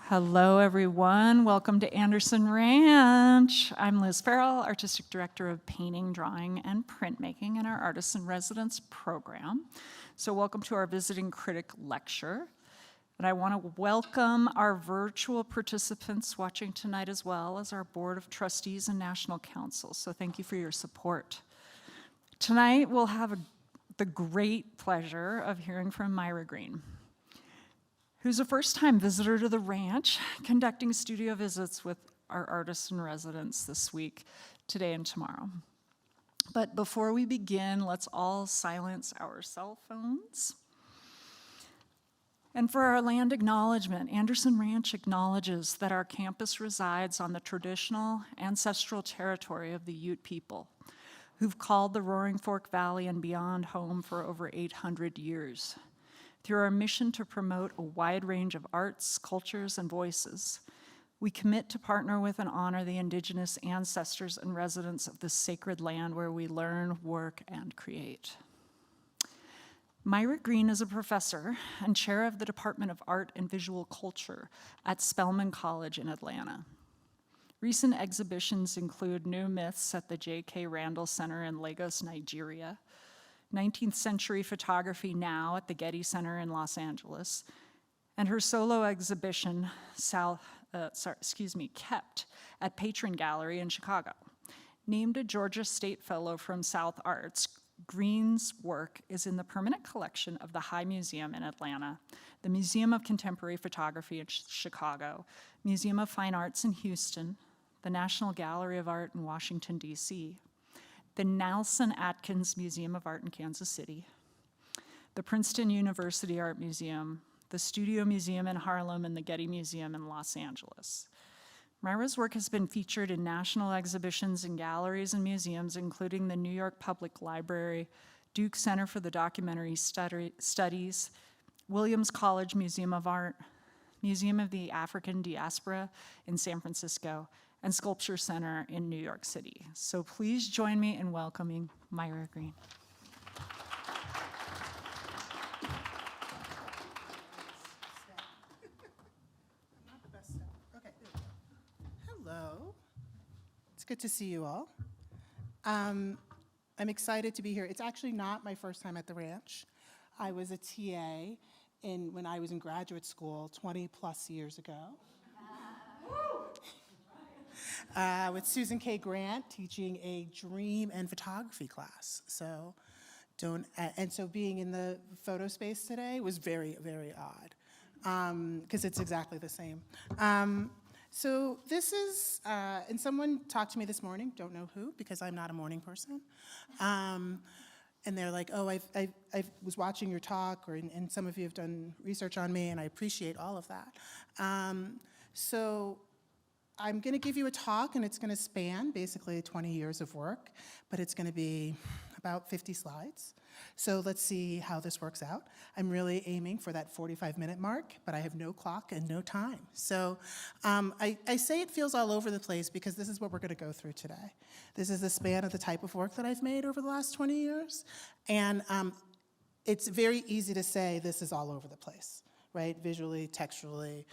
Hello, everyone. Welcome to Anderson Ranch. I'm Liz Farrell, Artistic Director of Painting, Drawing, and Printmaking in our Artists in Residence program. So welcome to our Visiting Critic Lecture. And I want to welcome our virtual participants watching tonight, as well as our Board of Trustees and National Council. So thank you for your support. Tonight, we'll have the great pleasure of hearing from Myra Greene, who's a first-time visitor to the ranch, conducting studio visits with our artists in residence this week, today and tomorrow. But before we begin, let's all silence our cell phones. And for our land acknowledgement, Anderson Ranch acknowledges that our campus resides on the traditional ancestral territory of the Ute people, who've called the Roaring Fork Valley and beyond home for over 800 years. Through our mission to promote a wide range of arts, cultures, and voices, we commit to partner with and honor the indigenous ancestors and residents of this sacred land where we learn, work, and create. Myra Greene is a professor and chair of the Department of Art and Visual Culture at Spelman College in Atlanta. Recent exhibitions include New Myths at the JK Randle Center in Lagos, Nigeria, 19th-Century Photography Now at the Getty Center in Los Angeles, and her solo exhibition, Kept at Patron Gallery in Chicago. Named a Georgia State Fellow from South Arts, Greene's work is in the permanent collection of the High Museum in Atlanta, the Museum of Contemporary Photography in Chicago, Museum of Fine Arts in Houston, the National Gallery of Art in Washington, D.C., the Nelson-Atkins Museum of Art in Kansas City, the Princeton University Art Museum, the Studio Museum in Harlem, and the Getty Museum in Los Angeles. Myra's work has been featured in national exhibitions in galleries and museums, including the New York Public Library, Duke Center for the Documentary Studies, Williams College Museum of Art, Museum of the African Diaspora in San Francisco, and Sculpture Center in New York City. So please join me in welcoming Myra Greene. Hello. It's good to see you all. I'm excited to be here. It's actually not my first time at the ranch. I was a TA when I was in graduate school 20 plus years ago. With Susan K. Grant teaching a dream and photography class. So being in the photo space today was very, very odd because it's exactly the same. So this is, and someone talked to me this morning, don't know who, because I'm not a morning person. And they're like, oh, I was watching your talk, and some of you have done research on me, and I appreciate all of that. So I'm going to give you a talk, and it's going to span basically 20 years of work, but it's going to be about 50 slides. So let's see how this works out. I'm really aiming for that 45-minute mark, but I have no clock and no time. So I say it feels all over the place because this is what we're going to go through today. This is the span of the type of work that I've made over the last 20 years. And it's very easy to say this is all over the place, right? Visually, textually,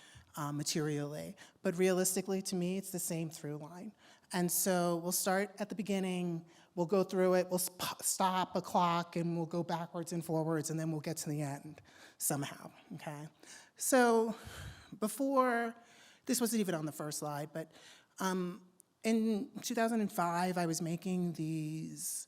materially, but realistically, to me, it's the same through line. And so we'll start at the beginning, we'll go through it, we'll stop a clock, and we'll go backwards and forwards, and then we'll get to the end somehow, okay? So this wasn't even on the first slide, but in 2005, I was making these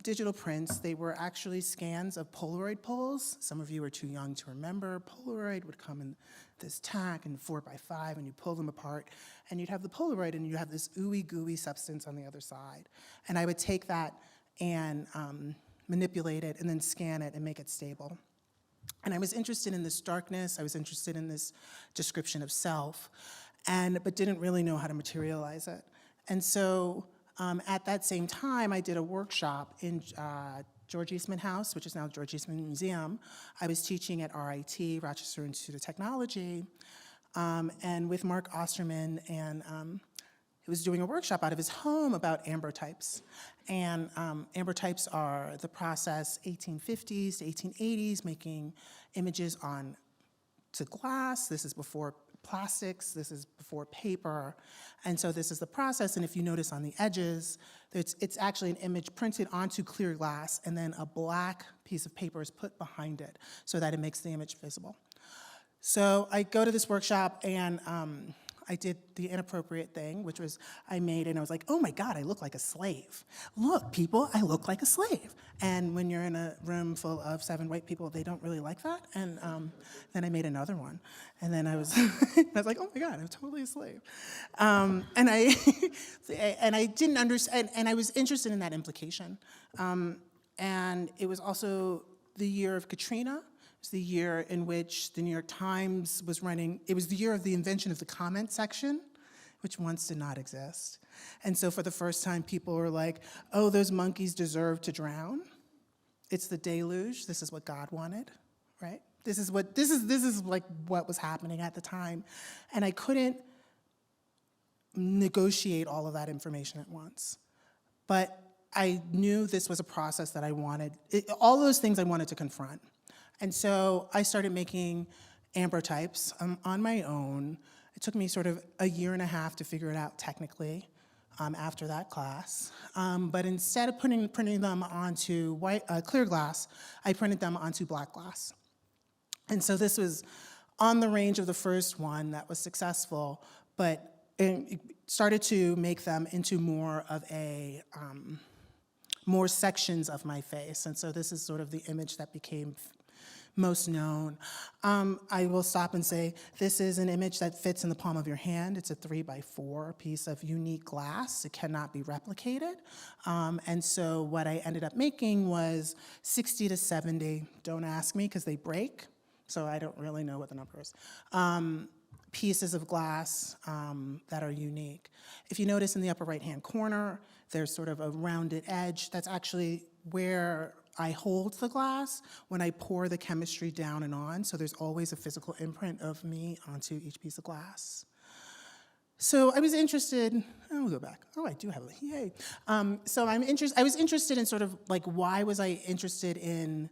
digital prints. They were actually scans of Polaroid pulls. Some of you are too young to remember. Polaroid would come in this tack and 4x5, and you pull them apart, and you'd have the Polaroid, and you have this ooey gooey substance on the other side. And I would take that and manipulate it and then scan it and make it stable. And I was interested in this darkness. I was interested in this description of self, but didn't really know how to materialize it. And so at that same time, I did a workshop in George Eastman House, which is now George Eastman Museum. I was teaching at RIT, Rochester Institute of Technology, and with Mark Osterman, and he was doing a workshop out of his home about ambrotypes. And ambrotypes are the process 1850s to 1880s, making images to glass. This is before plastics, this is before paper, and so this is the process, and if you notice on the edges, it's actually an image printed onto clear glass, and then a black piece of paper is put behind it so that it makes the image visible. So I go to this workshop, and I did the inappropriate thing, which was I made, and I was like, oh my God, I look like a slave. Look, people, I look like a slave. And when you're in a room full of 7 white people, they don't really like that. And then I made another one. And then I was, I was like, oh my God, I'm totally a slave. And I didn't understand, and I was interested in that implication. And it was also the year of Katrina. It was the year in which the New York Times was running. It was the year of the invention of the comment section, which once did not exist. And so for the first time, people were like, oh, those monkeys deserve to drown. It's the deluge. This is what God wanted, right? This is like what was happening at the time. And I couldn't negotiate all of that information at once. But I knew this was a process that I wanted, all those things I wanted to confront. And so I started making ambrotypes on my own. It took me sort of a year and a half to figure it out technically after that class. But instead of printing them onto clear glass, I printed them onto black glass. And so this was on the range of the first one that was successful, but it started to make them into more of a, more sections of my face. And so this is sort of the image that became most known. I will stop and say, this is an image that fits in the palm of your hand. It's a 3x4 piece of unique glass. It cannot be replicated. And so what I ended up making was 60 to 70, don't ask me because they break, so I don't really know what the number is, pieces of glass that are unique. If you notice in the upper right-hand corner, there's sort of a rounded edge. That's actually where I hold the glass when I pour the chemistry down and on, so there's always a physical imprint of me onto each piece of glass. So I was interested, I'll go back. Oh, I do have a, yay. So I was interested in sort of like, why was I interested in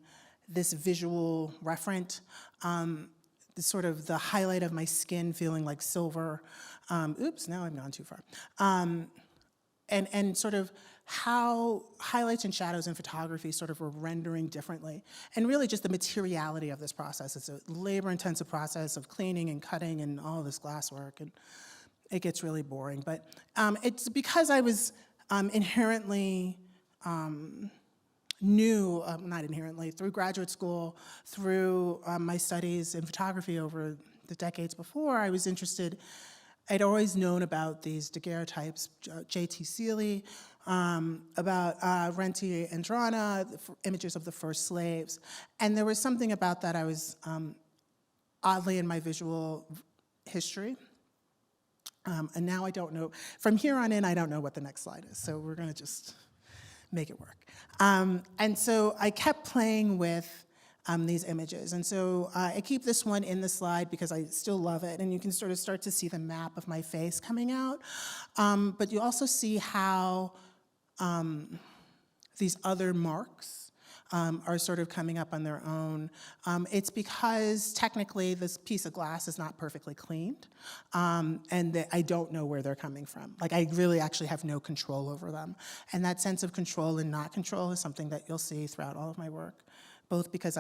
this visual referent? The sort of the highlight of my skin feeling like silver. Oops, now I've gone too far. And sort of how highlights and shadows in photography sort of were rendering differently. And really just the materiality of this process. It's a labor-intensive process of cleaning and cutting and all this glasswork, and it gets really boring. But it's because I was inherently new, not inherently, through graduate school, through my studies in photography over the decades before, I was interested. I'd always known about these daguerreotypes, J.T. Seeley, about Rentier and Drana, images of the first slaves. And there was something about that I was oddly in my visual history. And now I don't know, from here on in, I don't know what the next slide is. So we're gonna just make it work. And so I kept playing with these images. And so I keep this one in the slide because I still love it, and you can sort of start to see the map of my face coming out. But you also see how these other marks are sort of coming up on their own. It's because technically this piece of glass is not perfectly cleaned, and that I don't know where they're coming from. Like, I really actually have no control over them. And that sense of control and not control is something that you'll see throughout all of my work, both because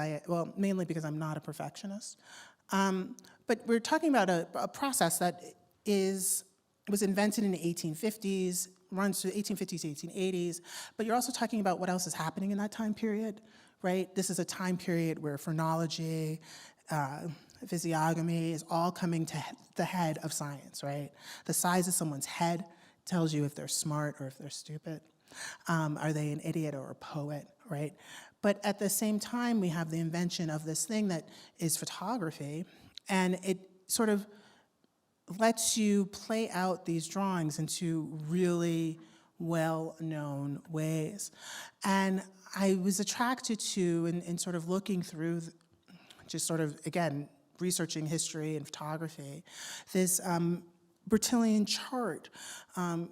mainly because I'm not a perfectionist. But we're talking about a process that was invented in the 1850s, runs through the 1850s to 1880s, but you're also talking about what else is happening in that time period, right? This is a time period where phrenology, physiognomy is all coming to the head of science, right? The size of someone's head tells you if they're smart or if they're stupid. Are they an idiot or a poet, right? But at the same time, we have the invention of this thing that is photography, and it sort of lets you play out these drawings into really well-known ways. And I was attracted to, in sort of looking through, just sort of, again, researching history and photography, this Bertillon chart,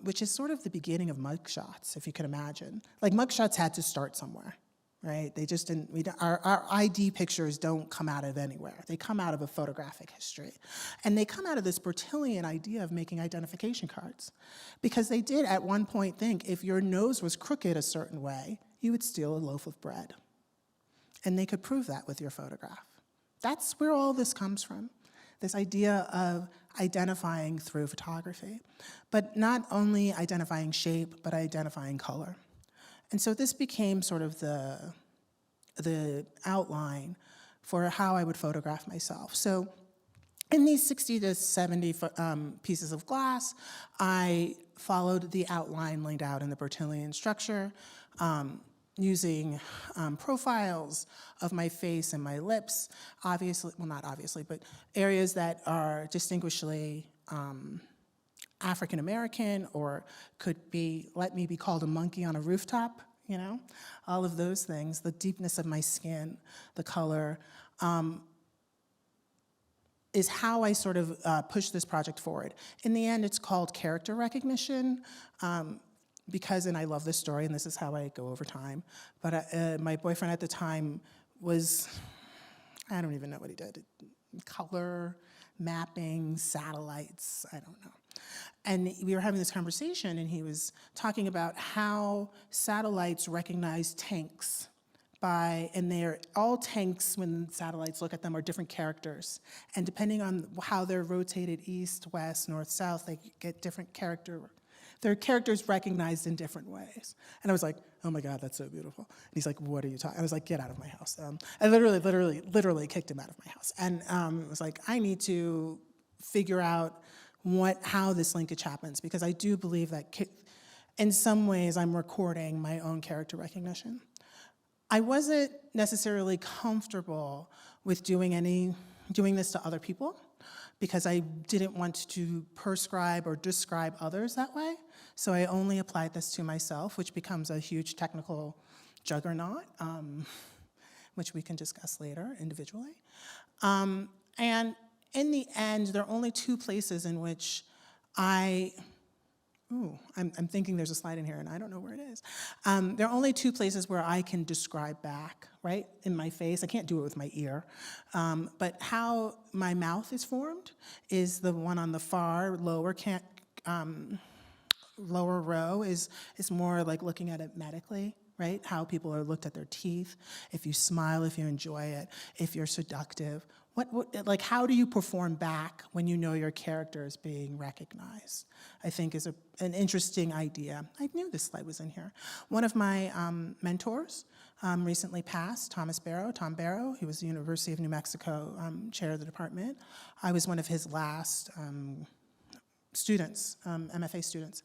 which is sort of the beginning of mugshots, if you can imagine. Like, mugshots had to start somewhere, right? They just didn't, our ID pictures don't come out of anywhere. They come out of a photographic history. And they come out of this Bertillon idea of making identification cards. Because they did at one point think if your nose was crooked a certain way, you would steal a loaf of bread. And they could prove that with your photograph. That's where all this comes from, this idea of identifying through photography. But not only identifying shape, but identifying color. And so this became sort of the outline for how I would photograph myself. So in these 60 to 70 pieces of glass, I followed the outline laid out in the Bertillon structure, using profiles of my face and my lips, obviously, well, not obviously, but areas that are distinguishably African American, or could be, let me be called a monkey on a rooftop, you know? All of those things, the deepness of my skin, the color, is how I sort of push this project forward. In the end, it's called character recognition, because, and I love this story, and this is how I go over time, but my boyfriend at the time was, I don't even know what he did, color, mapping, satellites, I don't know. And we were having this conversation, and he was talking about how satellites recognize tanks and they're all tanks, when satellites look at them, are different characters. And depending on how they're rotated east, west, north, south, they get different their characters recognized in different ways. And I was like, oh my God, that's so beautiful. And he's like, what are you talking? I was like, get out of my house. I literally kicked him out of my house. And was like, I need to figure out how this linkage happens, because I do believe that in some ways I'm recording my own character recognition. I wasn't necessarily comfortable with doing this to other people, because I didn't want to prescribe or describe others that way. So I only applied this to myself, which becomes a huge technical juggernaut, which we can discuss later individually. And in the end, there are only two places in which I'm thinking there's a slide in here, and I don't know where it is. There are only two places where I can describe back, right, in my face. I can't do it with my ear. But how my mouth is formed is the one on the far lower row is more like looking at it medically, right? How people are looked at their teeth, if you smile, if you enjoy it, if you're seductive. Like, how do you perform back when you know your character is being recognized? I think is an interesting idea. I knew this slide was in here. One of my mentors recently passed, Tom Barrow. He was the University of New Mexico chair of the department. I was one of his last students, M.F.A. students.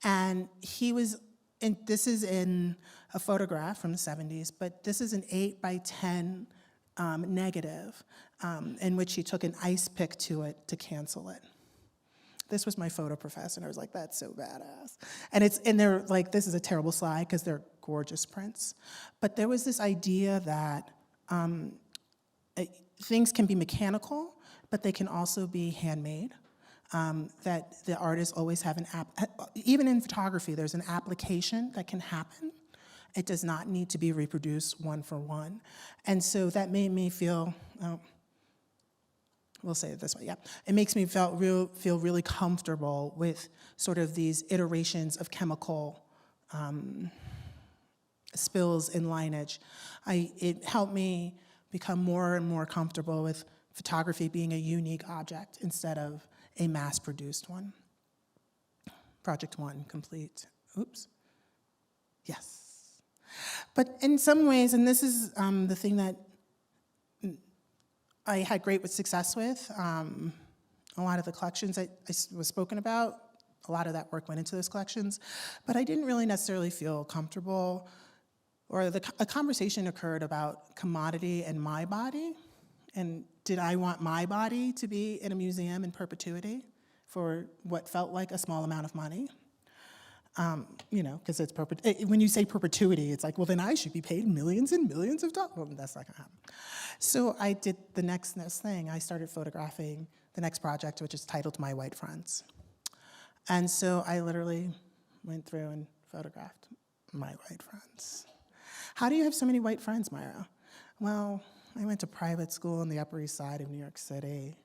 And he was, this is in a photograph from the 70s, but this is an 8x10 negative in which he took an ice pick to it to cancel it. This was my photo professor, and I was like, that's so badass. And they're like, this is a terrible slide because they're gorgeous prints. But there was this idea that things can be mechanical, but they can also be handmade. That the artists always have even in photography, there's an application that can happen. It does not need to be reproduced one for one. And so that made me feel, we'll say it this way, yeah. It makes me feel really comfortable with sort of these iterations of chemical spills in lineage. It helped me become more and more comfortable with photography being a unique object instead of a mass-produced one. Project 1 complete. Oops. Yes. But in some ways, and this is the thing that I had great success with, a lot of the collections I was spoken about, a lot of that work went into those collections, but I didn't really necessarily feel comfortable, or a conversation occurred about commodity and my body, and did I want my body to be in a museum in perpetuity for what felt like a small amount of money? You know, because it's when you say perpetuity, it's like, well, then I should be paid millions and millions of dollars. Well, that's not gonna happen. So I did the next thing. I started photographing the next project, which is titled My White Friends. And so I literally went through and photographed my white friends. How do you have so many white friends, Myra? Well, I went to private school on the Upper East Side of New York City.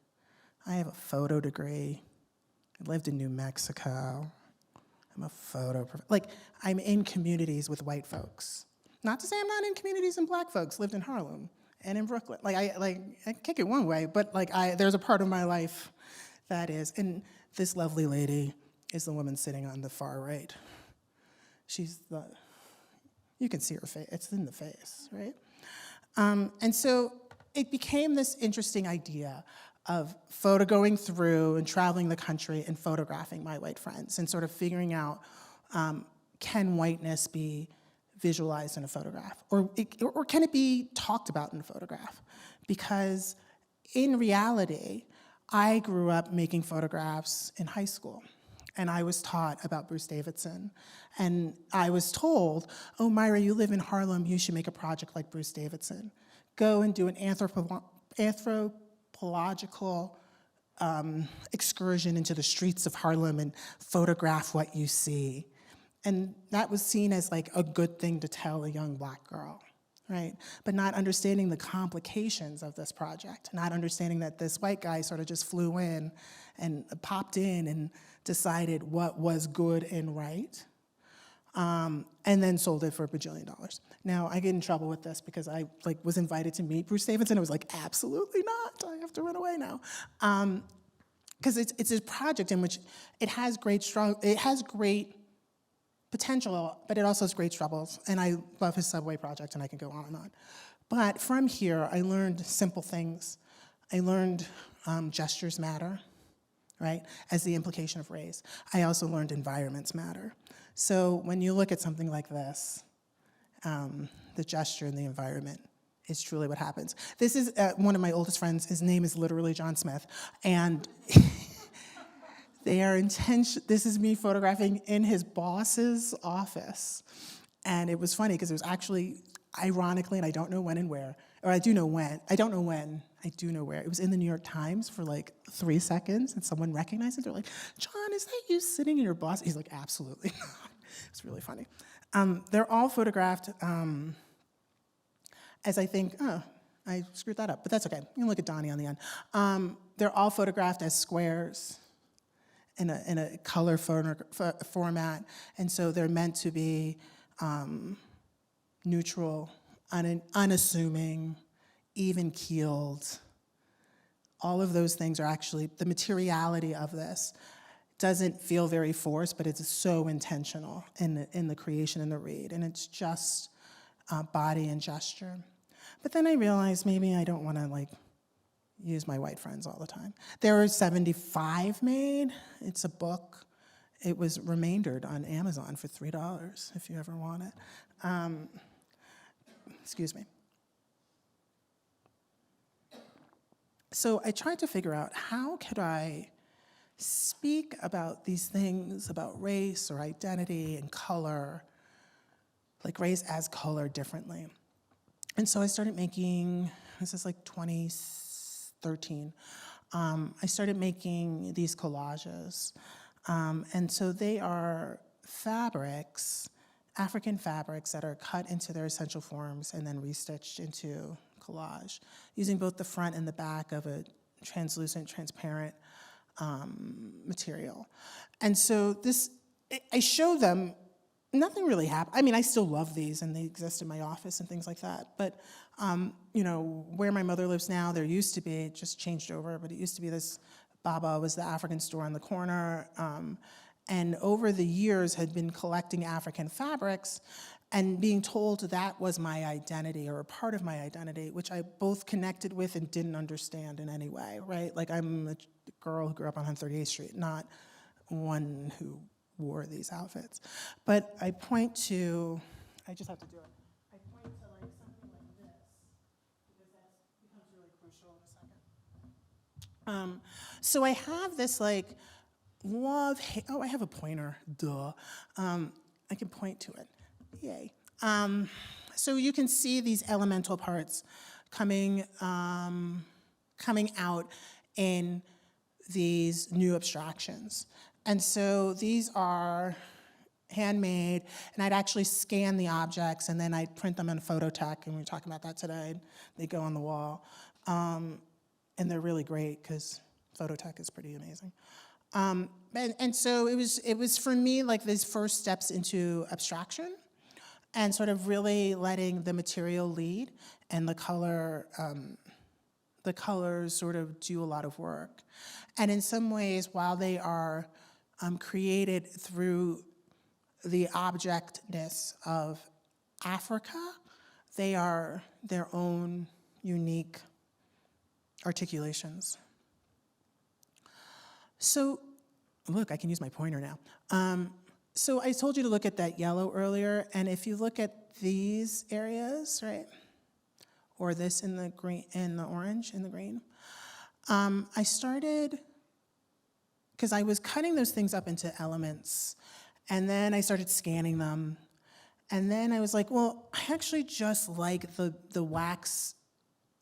I have a photo degree. I lived in New Mexico. I'm a I'm in communities with white folks. Not to say I'm not in communities and black folks, lived in Harlem and in Brooklyn. I kick it one way, but there's a part of my life that is, and this lovely lady is the woman sitting on the far right. You can see her face, it's in the face, right? And so it became this interesting idea of going through and traveling the country and photographing my white friends and sort of figuring out, can whiteness be visualized in a photograph? Or can it be talked about in a photograph? Because in reality, I grew up making photographs in high school. And I was taught about Bruce Davidson. And I was told, oh, Myra, you live in Harlem, you should make a project like Bruce Davidson. Go and do an anthropological excursion into the streets of Harlem and photograph what you see. And that was seen as like a good thing to tell a young black girl, right? But not understanding the complications of this project, not understanding that this white guy sort of just flew in and popped in and decided what was good and right, and then sold it for $1 bajillion. Now, I get in trouble with this because I was invited to meet Bruce Davidson. I was like, absolutely not, I have to run away now. Because it's a project in which it has great potential, but it also has great troubles. And I love his subway project, and I can go on and on. But from here, I learned simple things. I learned gestures matter, right, as the implication of race. I also learned environments matter. So when you look at something like this, the gesture and the environment is truly what happens. This is one of my oldest friends. His name is literally John Smith. And this is me photographing in his boss's office. And it was funny because it was actually, ironically, and I don't know when and where, or I do know when, I don't know when, I do know where. It was in the New York Times for like 3 seconds, and someone recognized it. They're like, John, is that you sitting in your boss? He's like, absolutely not. It's really funny. They're all photographed as I think, I screwed that up, but that's okay. You can look at Donnie on the end. They're all photographed as squares in a color format, and so they're meant to be neutral, unassuming, even-keeled. All of those things are actually, the materiality of this doesn't feel very forced, but it's so intentional in the creation and the read, and it's just body and gesture. But then I realized maybe I don't want to use my white friends all the time. There are 75 made. It's a book. It was remaindered on Amazon for $3 if you ever want it. Excuse me. So I tried to figure out how could I speak about these things, about race or identity and color, like race as color differently. And so I started making, this is like 2013, I started making these collages. And so they are fabrics, African fabrics that are cut into their essential forms and then restitched into collage, using both the front and the back of a translucent, transparent material. And so I show them, nothing really happened. I mean, I still love these and they exist in my office and things like that. But, where my mother lives now, there used to be, it just changed over, but it used to be this, Baba was the African store on the corner. And over the years had been collecting African fabrics and being told that was my identity or a part of my identity, which I both connected with and didn't understand in any way, right? Like I'm a girl who grew up on 138th Street, not one who wore these outfits. But I point to, I just have to do it. I point to something like this, because that becomes really crucial in a second. So I have this love, oh, I have a pointer, duh. I can point to it, yay. So you can see these elemental parts coming out in these new abstractions. And so these are handmade, and I'd actually scan the objects, and then I'd print them in Phototech, and we were talking about that today. They go on the wall. And they're really great, because Phototech is pretty amazing. And so it was for me like these first steps into abstraction, and sort of really letting the material lead, and the colors sort of do a lot of work. And in some ways, while they are created through the objectness of Africa, they are their own unique articulations. So, look, I can use my pointer now. So I told you to look at that yellow earlier, and if you look at these areas, right, or this in the green, in the orange, in the green, I started, because I was cutting those things up into elements, and then I started scanning them, and then I was like, well, I actually just like the wax,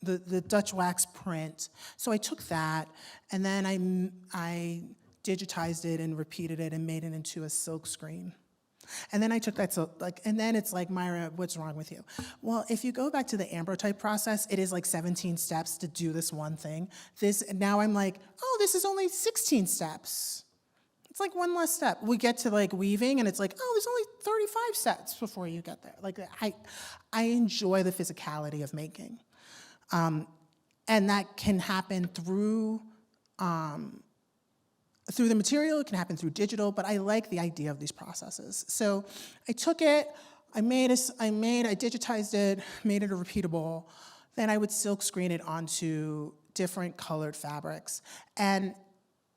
the Dutch wax print. So I took that, and then I digitized it and repeated it and made it into a silk screen. And then I took that, so like, and then it's like, Myra, what's wrong with you? Well, if you go back to the ambrotype process, it is like 17 steps to do this one thing. Now I'm like, oh, this is only 16 steps. It's like one less step. We get to like weaving, and it's like, oh, there's only 35 steps before you get there. Like, I enjoy the physicality of making. And that can happen through the material, it can happen through digital, but I like the idea of these processes. So I took it, I digitized it, made it a repeatable, then I would silk screen it onto different colored fabrics. And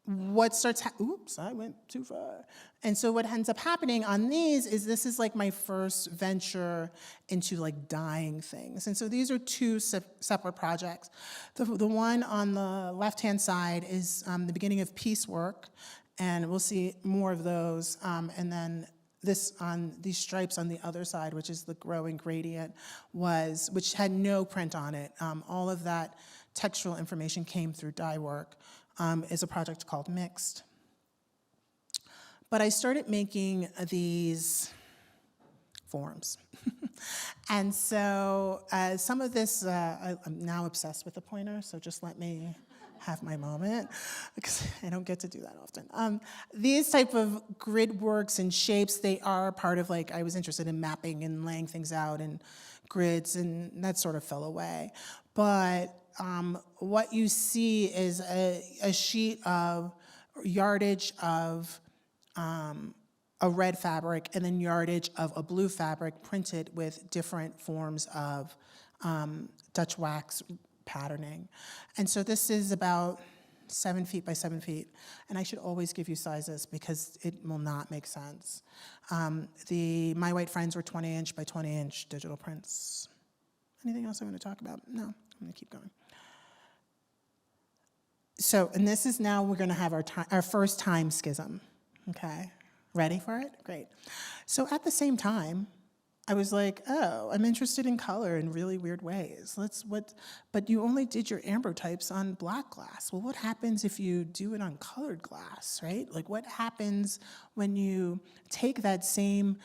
what starts, oops, I went too far. And so what ends up happening on these is this is like my first venture into like dyeing things. And so these are two separate projects. The one on the left-hand side is the beginning of piecework, and we'll see more of those. And then this on these stripes on the other side, which is the growing gradient, which had no print on it. All of that textural information came through dye work. Is a project called Mixed. But I started making these forms. And so some of this, I'm now obsessed with the pointer, so just let me have my moment, because I don't get to do that often. These type of grid works and shapes, they are part of, like, I was interested in mapping and laying things out and grids, and that sort of fell away. But what you see is a sheet of yardage of a red fabric, and then yardage of a blue fabric printed with different forms of Dutch wax patterning. And so this is about 7 feet by 7 feet. And I should always give you sizes because it will not make sense. My white friends were 20-inch by 20-inch digital prints. Anything else I want to talk about? No, I'm going to keep going. So, and this is now, we're going to have our first time schism. Okay, ready for it? Great. So at the same time, I was like, oh, I'm interested in color in really weird ways. But you only did your ambrotypes on black glass. Well, what happens if you do it on colored glass, right? Like, what happens when you take that same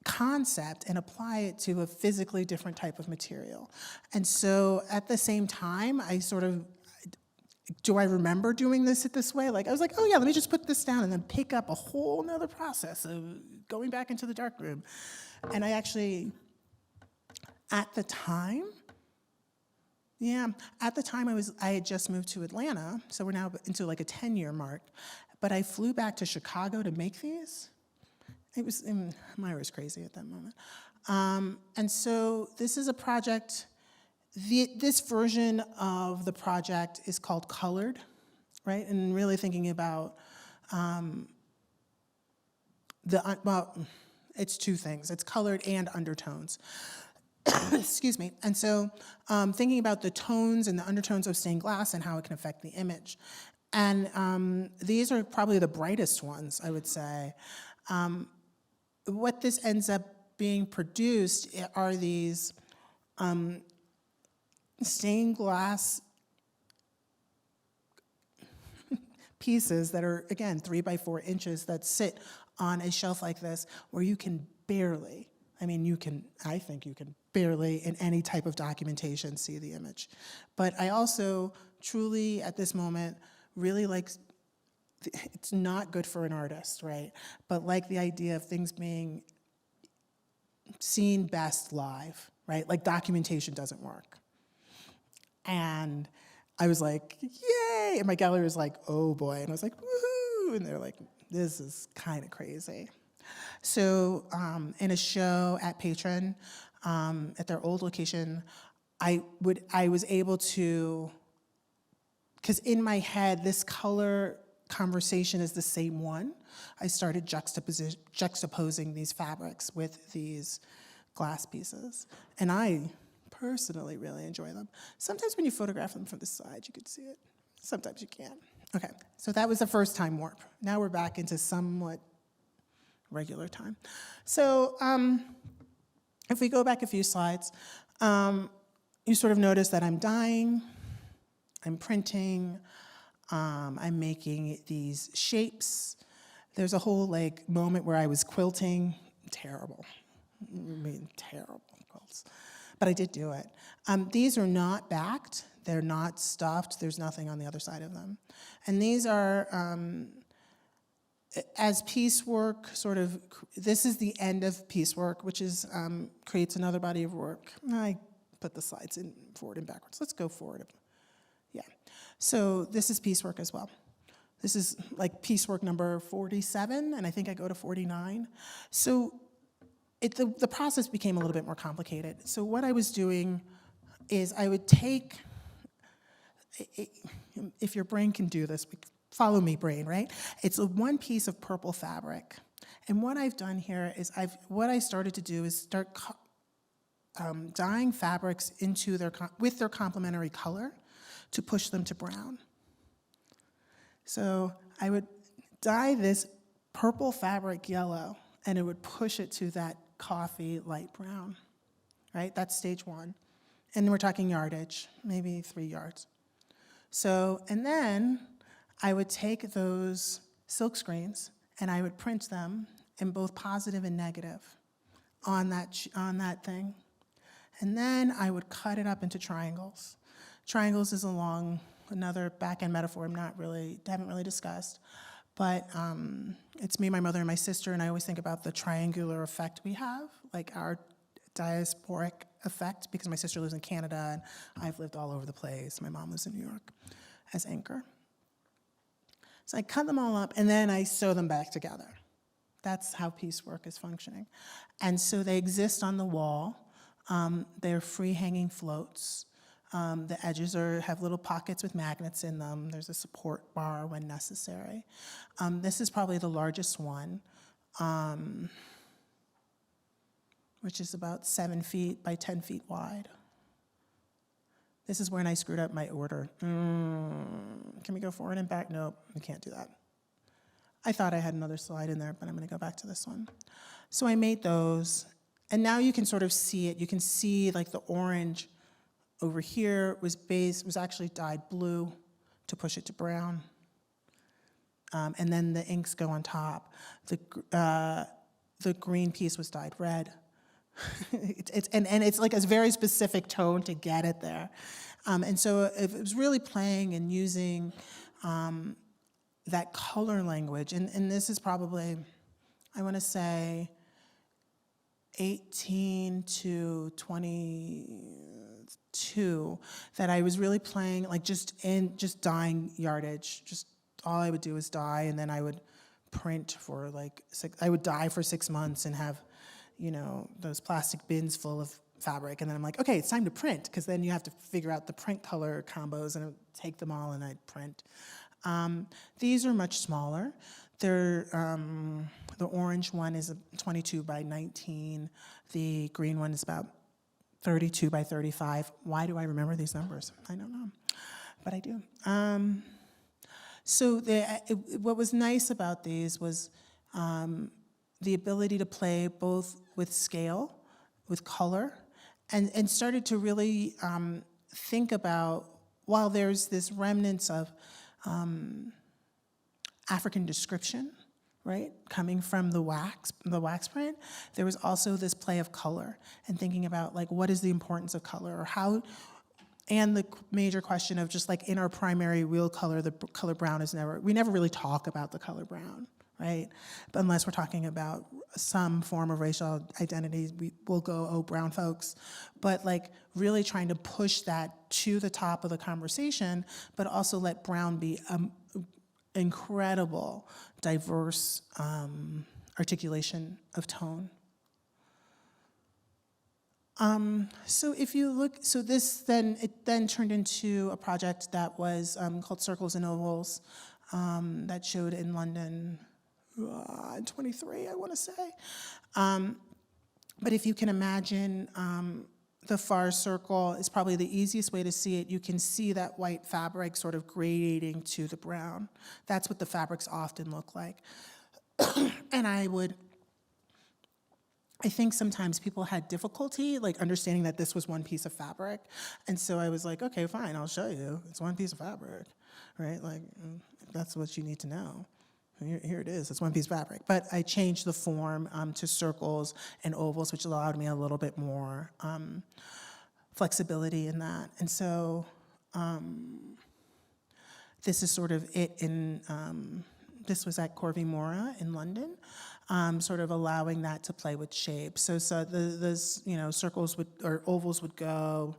concept and apply it to a physically different type of material? And so at the same time, I sort of, do I remember doing this way? Like, I was like, oh yeah, let me just put this down and then pick up a whole nother process of going back into the darkroom. And I actually, at the time I had just moved to Atlanta, so we're now into like a 10-year mark, but I flew back to Chicago to make these. Myra was crazy at that moment. And so this is a project. This version of the project is called Colored, right? And really thinking about it's two things. It's colored and undertones. Excuse me. And so thinking about the tones and the undertones of stained glass and how it can affect the image. And these are probably the brightest ones, I would say. What this ends up being produced are these stained glass pieces that are, again, 3 by 4 inches that sit on a shelf like this where you can barely, I think you can barely in any type of documentation see the image. But I also truly, at this moment, really like, it's not good for an artist, right? But like the idea of things being seen best live, right? Like documentation doesn't work. And I was like, yay! And my gallery was like, oh boy. And I was like, woohoo! And they're like, this is kind of crazy. So in a show at Patron, at their old location, I was able to, because in my head, this color conversation is the same one. I started juxtaposing these fabrics with these glass pieces. And I personally really enjoy them. Sometimes when you photograph them from the side, you could see it. Sometimes you can't. Okay, so that was the first time warp. Now we're back into somewhat regular time. So if we go back a few slides, you sort of notice that I'm dyeing, I'm printing, I'm making these shapes. There's a whole like moment where I was quilting. Terrible. Terrible quilts. But I did do it. These are not backed. They're not stuffed. There's nothing on the other side of them. And these are, as piecework, sort of, this is the end of piecework, which is creates another body of work. I put the slides in forward and backwards. Let's go forward. Yeah. So this is piecework as well. This is like piecework number 47, and I think I go to 49. So the process became a little bit more complicated. So what I was doing is I would take, if your brain can do this, follow me, brain, right? It's a one piece of purple fabric. And what I've done here is what I started to do is start dyeing fabrics into with their complementary color to push them to brown. So I would dye this purple fabric yellow, and it would push it to that coffee light brown, right? That's stage one. And we're talking yardage, maybe 3 yards. So, and then I would take those silk screens and I would print them in both positive and negative on that thing. And then I would cut it up into triangles. Triangles is another back-end metaphor haven't really discussed. But it's me, my mother, and my sister, and I always think about the triangular effect we have, like our diasporic effect, because my sister lives in Canada, and I've lived all over the place. My mom lives in New York as anchor. So I cut them all up, and then I sew them back together. That's how piecework is functioning. And so they exist on the wall. They're free-hanging floats. The edges have little pockets with magnets in them. There's a support bar when necessary. This is probably the largest one, which is about 7 feet by 10 feet wide. This is when I screwed up my order. Can we go forward and back? Nope, we can't do that. I thought I had another slide in there, but I'm gonna go back to this one. So I made those, and now you can sort of see it. You can see like the orange over here was actually dyed blue to push it to brown. And then the inks go on top. The green piece was dyed red. It's like a very specific tone to get it there. And so it was really playing and using that color language. And this is probably, I want to say, 18 to 22, that I was really playing, like just dyeing yardage. Just all I would do is dye, and then I would print for I would dye for 6 months and have, those plastic bins full of fabric. And then I'm like, okay, it's time to print, because then you have to figure out the print color combos, and I would take them all and I'd print. These are much smaller. They're, the orange one is a 22 by 19. The green one is about 32 by 35. Why do I remember these numbers? I don't know, but I do. So what was nice about these was the ability to play both with scale, with color, and started to really think about, while there's this remnants of African description right? Coming from the wax print, there was also this play of color and thinking about like, what is the importance of color, or how, and the major question of just like in our primary real color, the color brown is never, we never really talk about the color brown, right? But unless we're talking about some form of racial identity, we will go, oh, brown folks. But like really trying to push that to the top of the conversation, but also let brown be incredible, diverse articulation of tone. So if you look, so this then turned into a project that was called Circles and Ovals that showed in London in 23, I want to say. But if you can imagine the far circle is probably the easiest way to see it. You can see that white fabric sort of gradating to the brown. That's what the fabrics often look like. And I think sometimes people had difficulty like understanding that this was one piece of fabric. And so I was like, okay, fine, I'll show you. It's one piece of fabric, right? Like, if that's what you need to know. Here it is, it's one piece of fabric. But I changed the form to circles and ovals, which allowed me a little bit more flexibility in that. And so this is sort of it in, this was at Corvée Mora in London, sort of allowing that to play with shapes. So the circles or ovals would go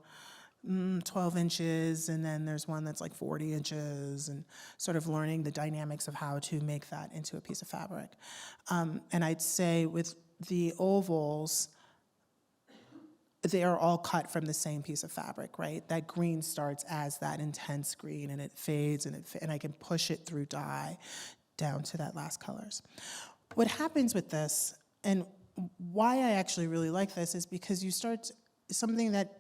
12 inches, and then there's one that's like 40 inches, and sort of learning the dynamics of how to make that into a piece of fabric. And I'd say with the ovals, they are all cut from the same piece of fabric, right? That green starts as that intense green, and it fades, and I can push it through dye down to that last colors. What happens with this, and why I actually really like this, is because you start something that,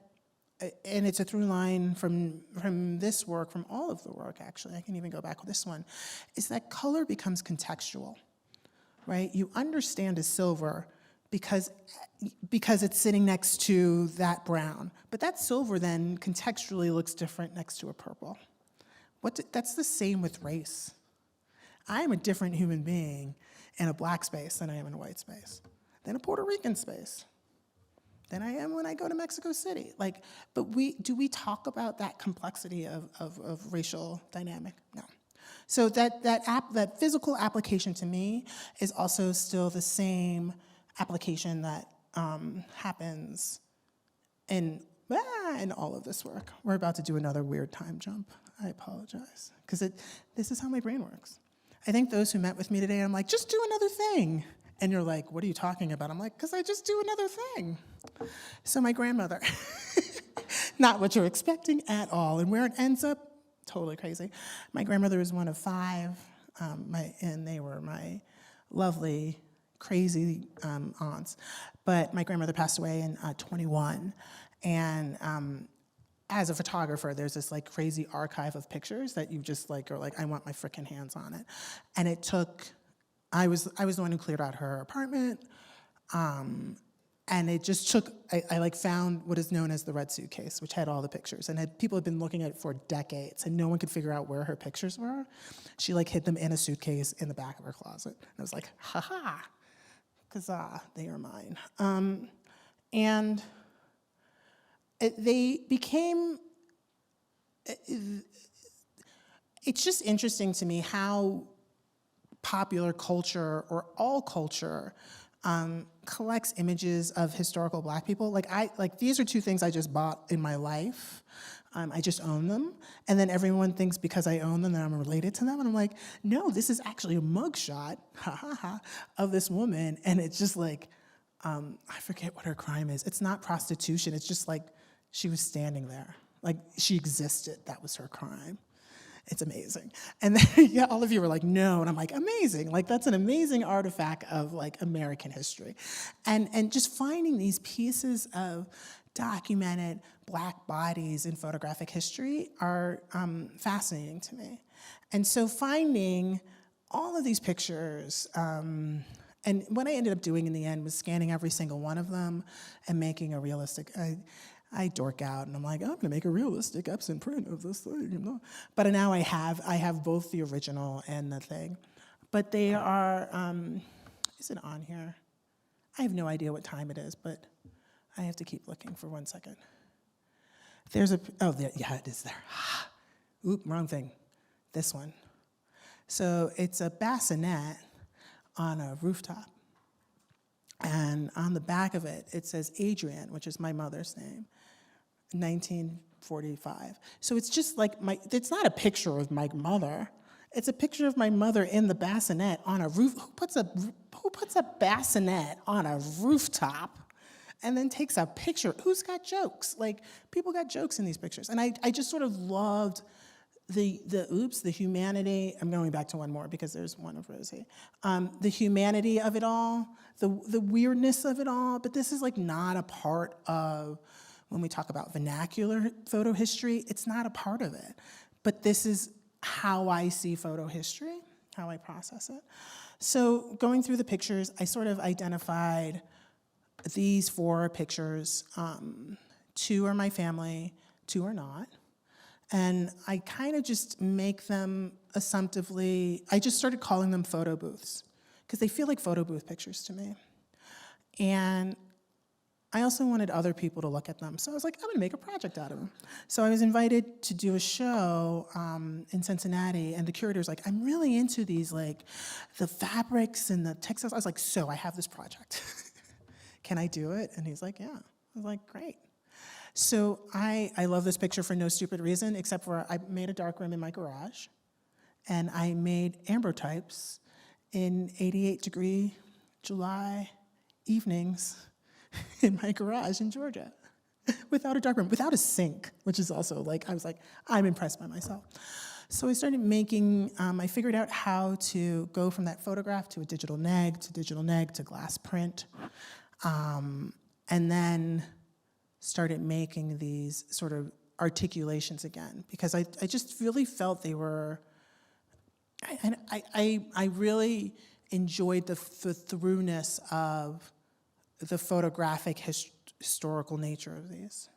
and it's a through line from this work, from all of the work actually, I can even go back with this one, is that color becomes contextual, right? You understand a silver because it's sitting next to that brown, but that silver then contextually looks different next to a purple. That's the same with race. I am a different human being in a black space than I am in a white space, than a Puerto Rican space, than I am when I go to Mexico City. Like, but do we talk about that complexity of racial dynamic? No. So that physical application to me is also still the same application that happens in all of this work. We're about to do another weird time jump. I apologize, because this is how my brain works. I think those who met with me today, I'm like, just do another thing. And you're like, what are you talking about? I'm like, because I just do another thing. So my grandmother, not what you're expecting at all. And where it ends up, totally crazy. My grandmother was one of 5, and they were my lovely, crazy aunts. But my grandmother passed away in 21. And as a photographer, there's this like crazy archive of pictures that you just like are like, I want my frickin' hands on it. And it took, I was the one who cleared out her apartment, and it just took, I like found what is known as the red suitcase, which had all the pictures, and people had been looking at it for decades, and no one could figure out where her pictures were. She like hid them in a suitcase in the back of her closet. And I was like, ha-ha, kazaa, they are mine. And they became, it's just interesting to me how popular culture, or all culture, collects images of historical Black people. Like these are 2 things I just bought in my life. I just own them. And then everyone thinks because I own them that I'm related to them. And I'm like, no, this is actually a mugshot, of this woman. And it's just like, I forget what her crime is. It's not prostitution. It's just like she was standing there. Like she existed. That was her crime. It's amazing. And then yeah, all of you were like, no. And I'm like, amazing. Like that's an amazing artifact of like American history. And just finding these pieces of documented Black bodies in photographic history are fascinating to me. And so finding all of these pictures, and what I ended up doing in the end was scanning every single one of them and making a realistic, I dork out and I'm like, I'm gonna make a realistic Epson print of this thing, you know? But now I have both the original and the thing. But they are, is it on here? I have no idea what time it is, but I have to keep looking for 1 second. There's a, oh, there, yeah, it is there. Oop, wrong thing. This one. So it's a bassinet on a rooftop. And on the back of it, it says Adrian, which is my mother's name, 1945. So it's just like it's not a picture of my mother. It's a picture of my mother in the bassinet on a roof. Who puts a bassinet on a rooftop and then takes a picture? Who's got jokes? Like, people got jokes in these pictures. And I just sort of loved the humanity. I'm going back to one more because there's one of Rosie. The humanity of it all, the weirdness of it all, but this is like not a part of, when we talk about vernacular photo history, it's not a part of it. But this is how I see photo history, how I process it. So going through the pictures, I sort of identified these 4 pictures. 2 are my family, 2 are not. And I kind of just make them assumptively, I just started calling them photo booths because they feel like photo booth pictures to me. And I also wanted other people to look at them. So I was like, I'm gonna make a project out of them. So I was invited to do a show in Cincinnati, and the curator's like, I'm really into these, like, the fabrics and the textiles. I was like, so I have this project. Can I do it? And he's like, yeah. I was like, great. So I love this picture for no stupid reason, except for I made a darkroom in my garage, and I made ambrotypes in 88-degree July evenings in my garage in Georgia, without a darkroom, without a sink, which is also like, I was like, I'm impressed by myself. So I started making, I figured out how to go from that photograph to a digital neg, to glass print, and then started making these sort of articulations again, because I just really felt they were, I really enjoyed the throughness of the photographic historical nature of these.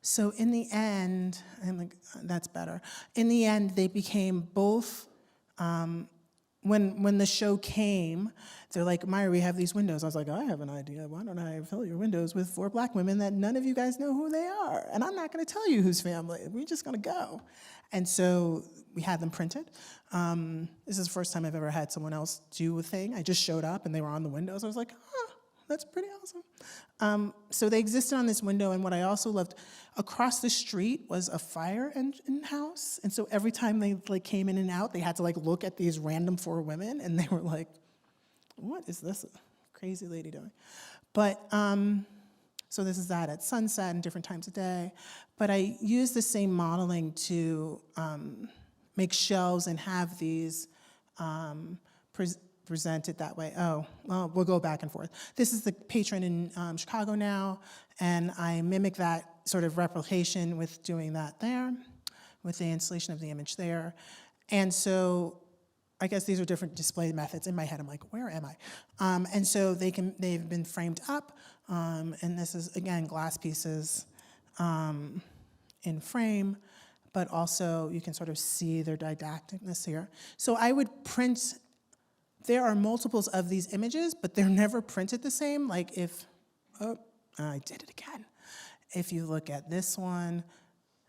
So in the end, I'm like, that's better. In the end, they became both, when the show came, they're like, Myra, we have these windows. I was like, I have an idea. Why don't I fill your windows with 4 black women that none of you guys know who they are? And I'm not gonna tell you whose family. We're just gonna go. And so we had them printed. This is the first time I've ever had someone else do a thing. I just showed up and they were on the windows. I was like, oh, that's pretty awesome. So they existed on this window, and what I also loved, across the street was a fire engine house, and so every time they like came in and out, they had to like look at these random 4 women, and they were like, what is this crazy lady doing? But, so this is that at sunset and different times of day, but I used the same modeling to make shelves and have these presented that way. Oh, well, we'll go back and forth. This is the Patron in Chicago now, and I mimic that sort of replication with doing that there, with the installation of the image there. And so I guess these are different display methods. In my head, I'm like, where am I? And so they've been framed up, and this is, again, glass pieces in frame, but also you can sort of see their didacticness here. So I would print, there are multiples of these images, but they're never printed the same. Like if, oh, I did it again. If you look at this one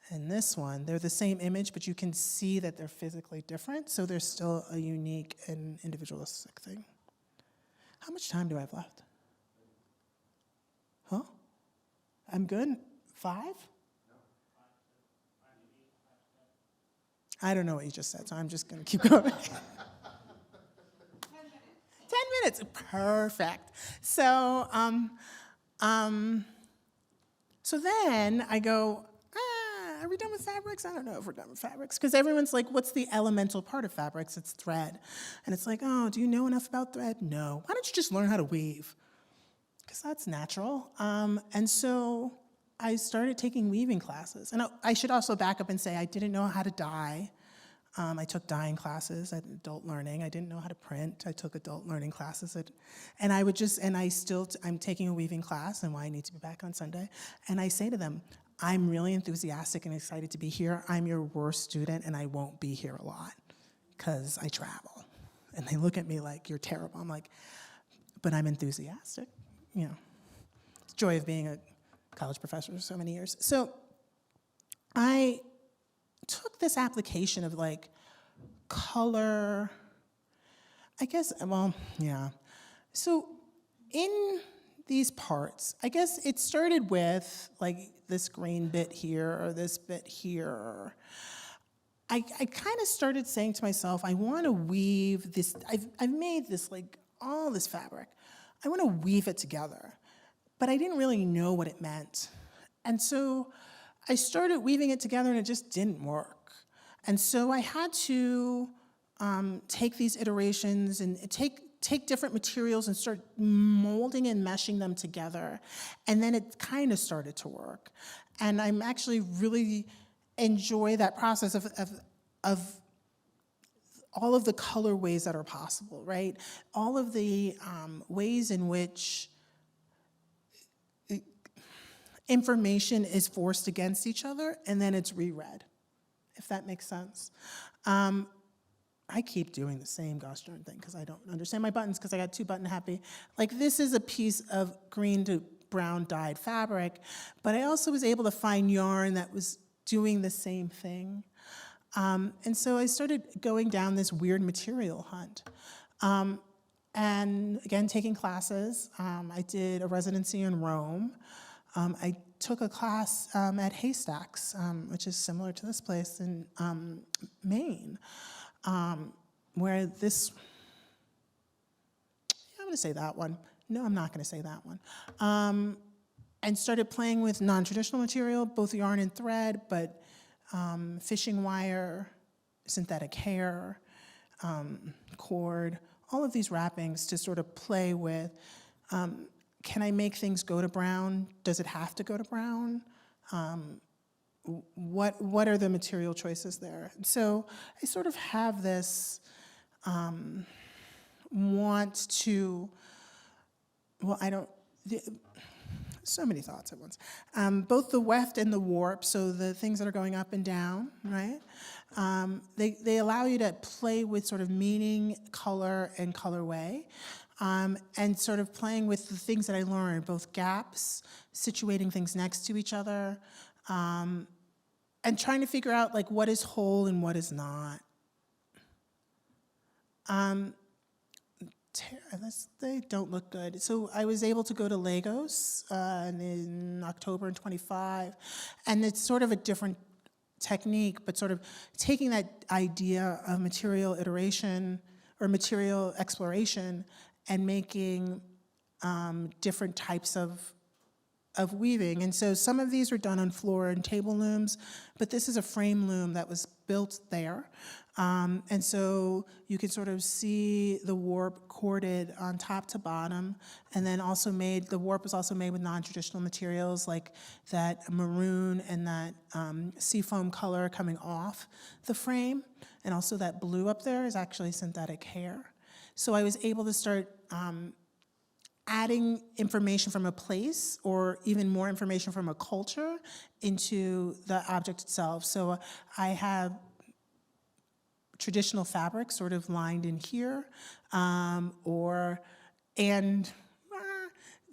and this one, they're the same image, but you can see that they're physically different, so there's still a unique and individualistic thing. How much time do I have left? Huh? I'm good? 5? I don't know what you just said, so I'm just gonna keep going. 10 minutes, perfect. So, so then I go, are we done with fabrics? I don't know if we're done with fabrics, because everyone's like, what's the elemental part of fabrics? It's thread. And it's like, oh, do you know enough about thread? No. Why don't you just learn how to weave? Because that's natural. And so I started taking weaving classes. And I should also back up and say I didn't know how to dye. I took dyeing classes at adult learning. I didn't know how to print. I took adult learning classes. And I would just, and I'm taking a weaving class, and why I need to be back on Sunday. And I say to them, I'm really enthusiastic and excited to be here. I'm your worst student, and I won't be here a lot because I travel. And they look at me like, you're terrible. I'm like, but I'm enthusiastic, you know. It's the joy of being a college professor for so many years. So I took this application of like color, I guess, well, yeah. So in these parts, I guess it started with like this green bit here or this bit here. I kind of started saying to myself, I want to weave this, I've made this like all this fabric. I want to weave it together, but I didn't really know what it meant. And so I started weaving it together and it just didn't work. And so I had to take these iterations and take different materials and start molding and meshing them together. And then it kind of started to work. And I'm actually really enjoy that process of all of the colorways that are possible, right? All of the ways in which information is forced against each other and then it's reread, if that makes sense. I keep doing the same gosh darn thing because I don't understand my buttons because I got 2 button happy. Like this is a piece of green to brown dyed fabric, but I also was able to find yarn that was doing the same thing. And so I started going down this weird material hunt. And again, taking classes. I did a residency in Rome. I took a class at Haystacks, which is similar to this place in Maine, where this, I'm gonna say that one. No, I'm not gonna say that one. And started playing with non-traditional material, both yarn and thread, but fishing wire, synthetic hair, cord, all of these wrappings to sort of play with, can I make things go to brown? Does it have to go to brown? What are the material choices there? So I sort of have this want to, well, I don't, so many thoughts at once. Both the weft and the warp, so the things that are going up and down, right? They allow you to play with sort of meaning, color, and colorway, and sort of playing with the things that I learned, both gaps, situating things next to each other, and trying to figure out like what is whole and what is not. They don't look good. So I was able to go to Lagos in October in 25, and it's sort of a different technique, but sort of taking that idea of material iteration or material exploration and making different types of weaving. And so some of these are done on floor and table looms, but this is a frame loom that was built there. And so you can sort of see the warp corded on top to bottom, and then also the warp was also made with non-traditional materials like that maroon and that seafoam color coming off the frame, and also that blue up there is actually synthetic hair. So I was able to start adding information from a place or even more information from a culture into the object itself. So I have traditional fabric sort of lined in here,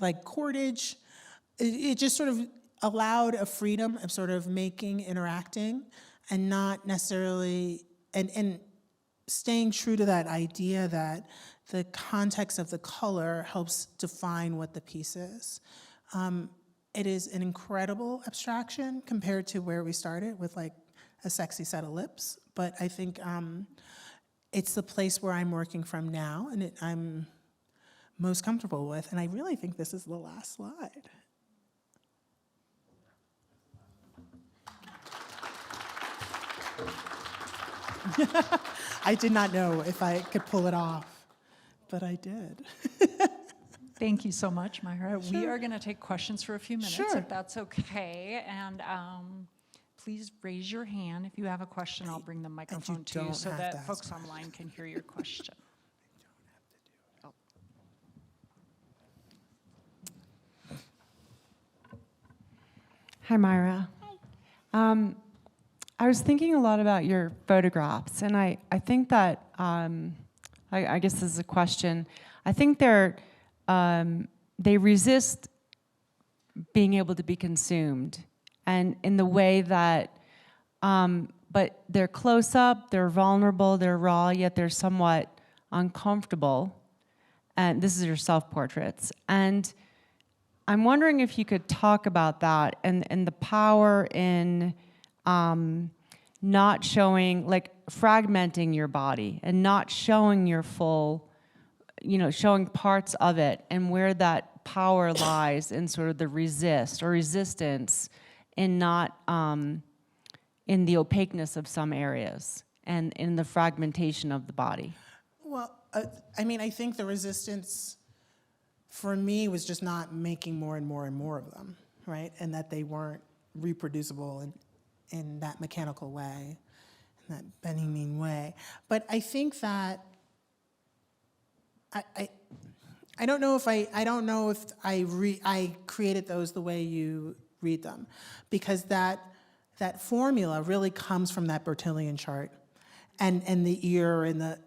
like cordage. It just sort of allowed a freedom of sort of making, interacting, and not necessarily, and staying true to that idea that the context of the color helps define what the piece is. It is an incredible abstraction compared to where we started with like a sexy set of lips, but I think it's the place where I'm working from now and I'm most comfortable with, and I really think this is the last slide. I did not know if I could pull it off, but I did. Thank you so much, Myra. Sure. We are going to take questions for a few minutes, Sure. if that's okay. And please raise your hand if you have a question. I'll bring the microphone to you so that folks online can hear your question. Hi, Myra. Hi. I was thinking a lot about your photographs, and I think that I guess this is a question. I think they resist being able to be consumed, and in the way that, but they're close up, they're vulnerable, they're raw, yet they're somewhat uncomfortable. And this is your self-portraits. And I'm wondering if you could talk about that and the power in not showing, like fragmenting your body and not showing your full, showing parts of it, and where that power lies in sort of the resistance in not, in the opaqueness of some areas and in the fragmentation of the body. Well, I mean, I think the resistance for me was just not making more and more and more of them, right? And that they weren't reproducible in that mechanical way, in that bending mean way. But I think that I don't know if I created those the way you read them, because that formula really comes from that Bertillon chart, and the ear and the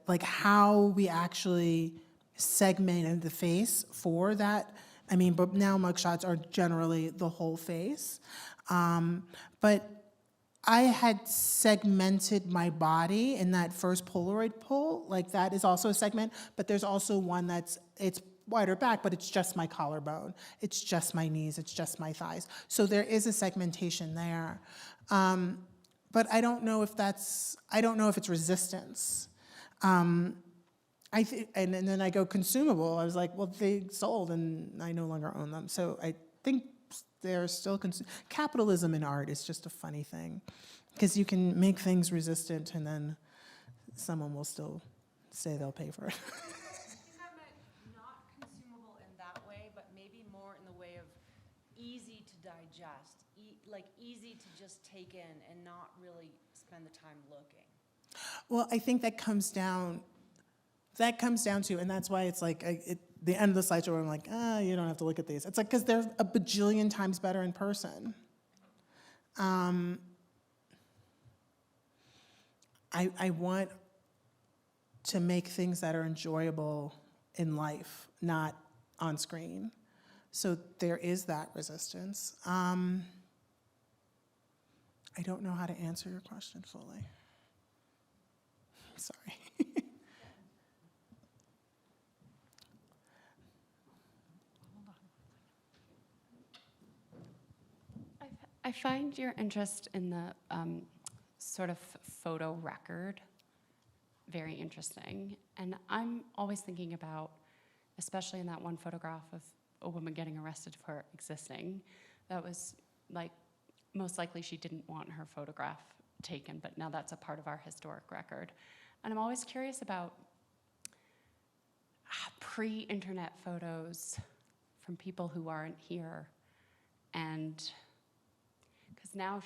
like how we actually segmented the face for that. I mean, but now mugshots are generally the whole face, but I had segmented my body in that first Polaroid pull. Like that is also a segment, but there's also one it's wider back, but it's just my collarbone. It's just my knees, it's just my thighs. So there is a segmentation there. But I don't know if it's resistance. And then I go consumable. I was like, well, they sold and I no longer own them. So I think they're still capitalism in art is just a funny thing, because you can make things resistant and then someone will still say they'll pay for it. I think I meant not consumable in that way, but maybe more in the way of easy to digest, like easy to just take in and not really spend the time looking. Well, I think that comes down to, and that's why it's like the end of the slideshow where I'm like, you don't have to look at these. It's like, because they're a bajillion times better in person. I want to make things that are enjoyable in life, not on screen. So there is that resistance. I don't know how to answer your question fully. Sorry. I find your interest in the sort of photo record very interesting. And I'm always thinking about, especially in that one photograph of a woman getting arrested for existing, that was like, most likely she didn't want her photograph taken, but now that's a part of our historic record. And I'm always curious about pre-internet photos from people who aren't here, and because now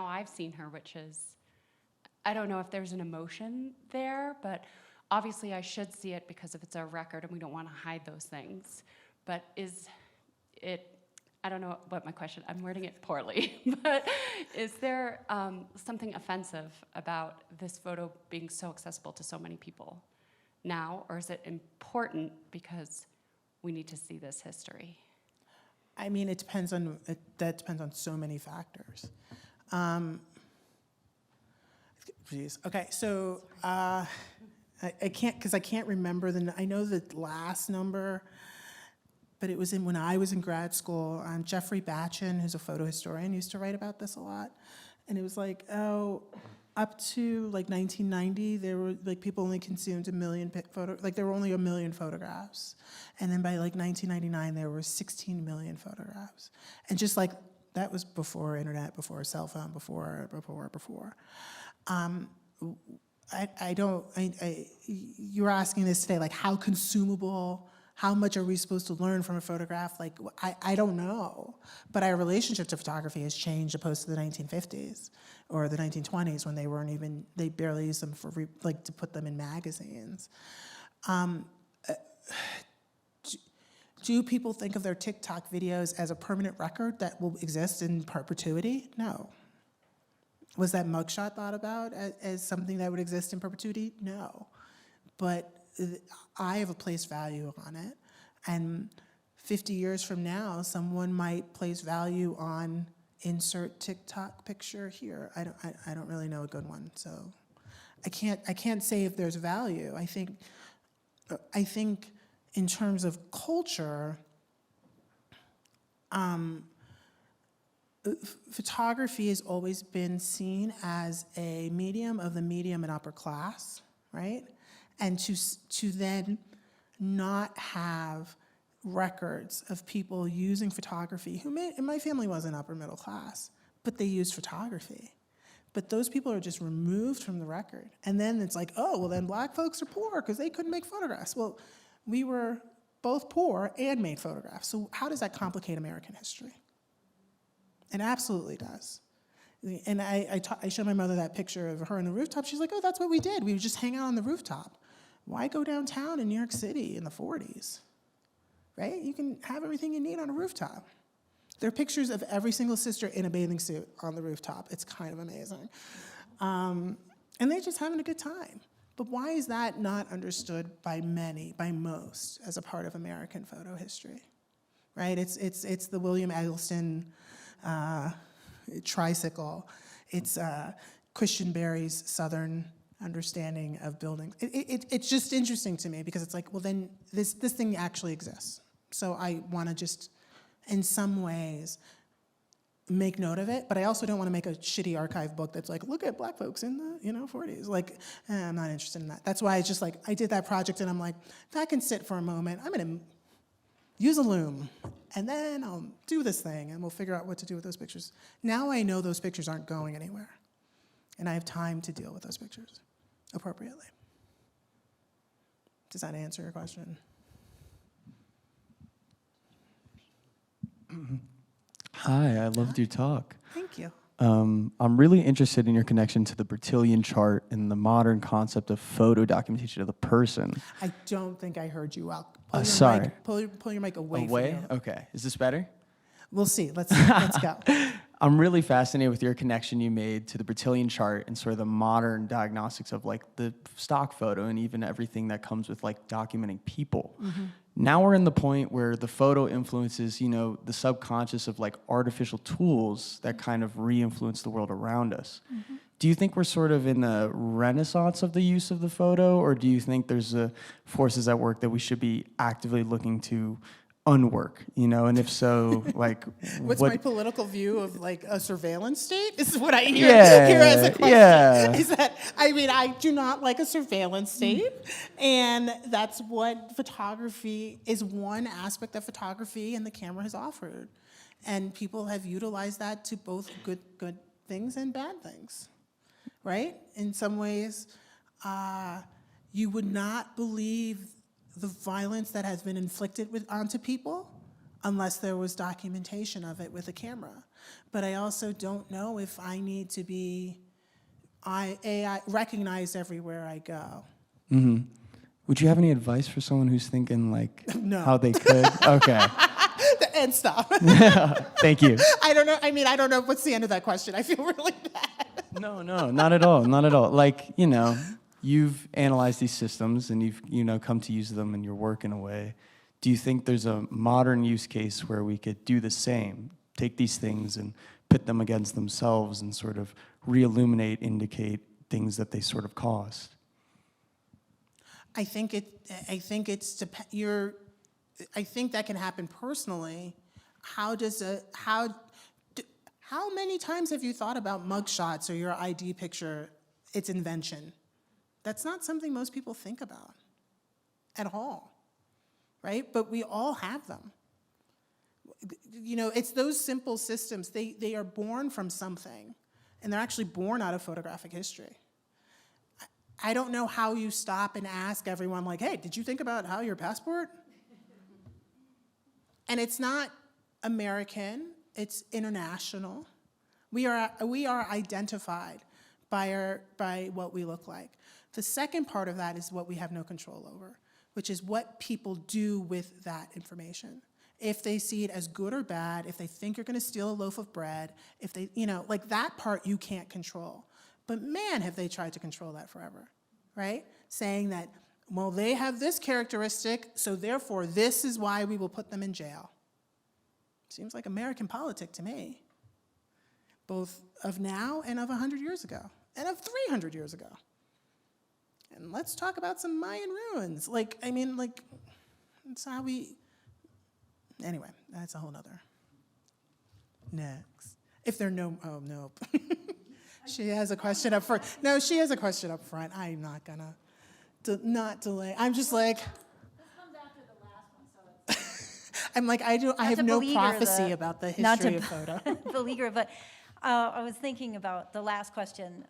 I've seen her, which is, I don't know if there's an emotion there, but obviously I should see it because if it's a record and we don't want to hide those things. But is it, I don't know what my question, I'm wording it poorly, but is there something offensive about this photo being so accessible to so many people now, or is it important because we need to see this history? I mean, that depends on so many factors. Geez. Okay, so I can't remember I know the last number, but it was when I was in grad school. Jeffrey Batchin, who's a photo historian, used to write about this a lot, and it was like, up to like 1990, there were like people only consumed 1 million there were only 1 million photographs, and then by like 1999, there were 16 million photographs, and just like that was before internet, before cell phone, before. You were asking this today, like how consumable. How much are we supposed to learn from a photograph? Like, I don't know. But our relationship to photography has changed opposed to the 1950s or the 1920s when they barely used them to put them in magazines. Do people think of their TikTok videos as a permanent record that will exist in perpetuity? No. Was that mugshot thought about as something that would exist in perpetuity? No. but I have a place value on it. And 50 years from now, someone might place value on insert TikTok picture here. I don't really know a good one, so I can't say if there's value. I think in terms of culture, photography has always been seen as a medium of the medium and upper class, right? And to then not have records of people using photography who in my family wasn't upper middle class, but they used photography. But those people are just removed from the record. And then it's like, oh, well then black folks are poor because they couldn't make photographs. Well, we were both poor and made photographs. So how does that complicate American history? It absolutely does. And I showed my mother that picture of her on the rooftop. She's like, oh, that's what we did. We would just hang out on the rooftop. Why go downtown in New York City in the 40s? Right? You can have everything you need on a rooftop. There are pictures of every single sister in a bathing suit on the rooftop. It's kind of amazing. And they're just having a good time. But why is that not understood by many, by most, as a part of American photo history? Right? It's the William Eggleston tricycle. It's Christian Berry's Southern understanding of building. It's just interesting to me because it's like, well, then this thing actually exists. So I want to just, in some ways, make note of it, but I also don't want to make a shitty archive book that's like, look at black folks in the 40s. Like, I'm not interested in that. That's why it's just like, I did that project and I'm like, that can sit for a moment. I'm going to use a loom, and then I'll do this thing, and we'll figure out what to do with those pictures. Now I know those pictures aren't going anywhere, and I have time to deal with those pictures appropriately. Does that answer your question? Hi, I loved your talk. Thank you. I'm really interested in your connection to the Bertillon chart and the modern concept of photo documentation of the person. I don't think I heard you well. Sorry. Pull your mic away from Away? you. Okay. Is this better? We'll see. Let's go. I'm really fascinated with your connection you made to the Bertillon chart and sort of the modern diagnostics of like the stock photo and even everything that comes with like documenting people. Mm-hmm. Now we're in the point where the photo influences, the subconscious of like artificial tools that kind of re-influence the world around us. Mm-hmm. Do you think we're sort of in the renaissance of the use of the photo, or do you think there's forces at work that we should be actively looking to unwork, and if so, like, What's my political view of like a surveillance state? This is what I hear, here as a question. Yeah. Is that, I do not like a surveillance state, and that's what photography is, one aspect of photography and the camera has offered. And people have utilized that to both good things and bad things, right? In some ways, you would not believe the violence that has been inflicted onto people unless there was documentation of it with a camera. But I also don't know if I need to be AI recognized everywhere I go. Mm-hmm. Would you have any advice for someone who's thinking like No. how they could? Okay. And stop. Thank you. I don't know. I don't know what's the end of that question. I feel really bad. No, not at all. Not at all. Like, you've analyzed these systems and you've, come to use them in your work in a way. Do you think there's a modern use case where we could do the same, take these things and pit them against themselves and sort of re-illuminate, indicate things that they sort of caused? I think that can happen personally. How many times have you thought about mugshots or your ID picture, its invention? That's not something most people think about at all, right? But we all have them. It's those simple systems. They are born from something, and they're actually born out of photographic history. I don't know how you stop and ask everyone, like, hey, did you think about how your passport? And it's not American, it's international. We are identified by what we look like. The second part of that is what we have no control over, which is what people do with that information. If they see it as good or bad, if they think you're gonna steal a loaf of bread, if they, like that part you can't control. But man, have they tried to control that forever, right? Saying that Well, they have this characteristic, so therefore this is why we will put them in jail. Seems like American politic to me, both of now and of 100 years ago, and of 300 years ago. And let's talk about some Mayan ruins. That's how we, anyway, that's a whole nother. Next. If there are no, oh, nope. She has a question up front. No, she has a question up front. I'm not gonna, not delay. I'm just like. This comes after the last one, so it's I'm like, I have to no beleaguer prophecy the- about the not history to of photo. beleaguer, but I was thinking about the last question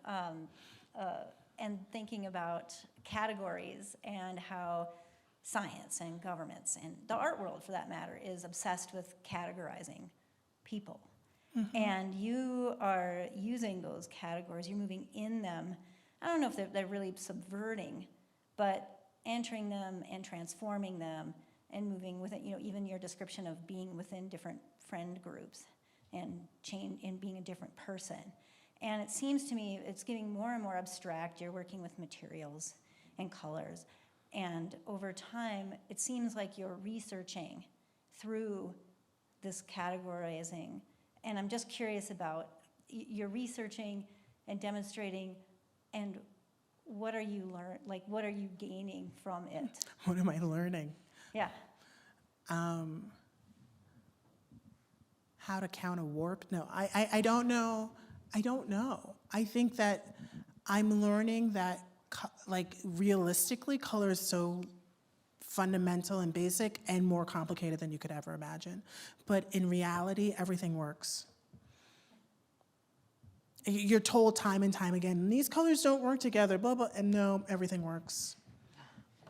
and thinking about categories and how science and governments and the art world, for that matter, is obsessed with categorizing people. And you are using those categories, you're moving in them. I don't know if they're really subverting, but entering them and transforming them and moving with it, even your description of being within different friend groups and change and being a different person. And it seems to me it's getting more and more abstract. You're working with materials and colors. And over time, it seems like you're researching through this categorizing. And I'm just curious about, you're researching and demonstrating, and what are you what are you gaining from it? What am I learning? Yeah. How to count a warp? No, I don't know. I don't know. I think that I'm learning that, realistically, color is so fundamental and basic and more complicated than you could ever imagine. But in reality, everything works. You're told time and time again, these colors don't work together, blah, blah, and no, everything works.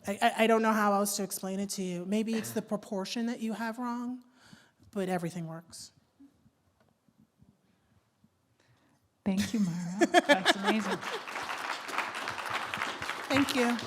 I don't know how else to explain it to you. Maybe it's the proportion that you have wrong, but everything works. Thank you, Myra. That's amazing. Thank you.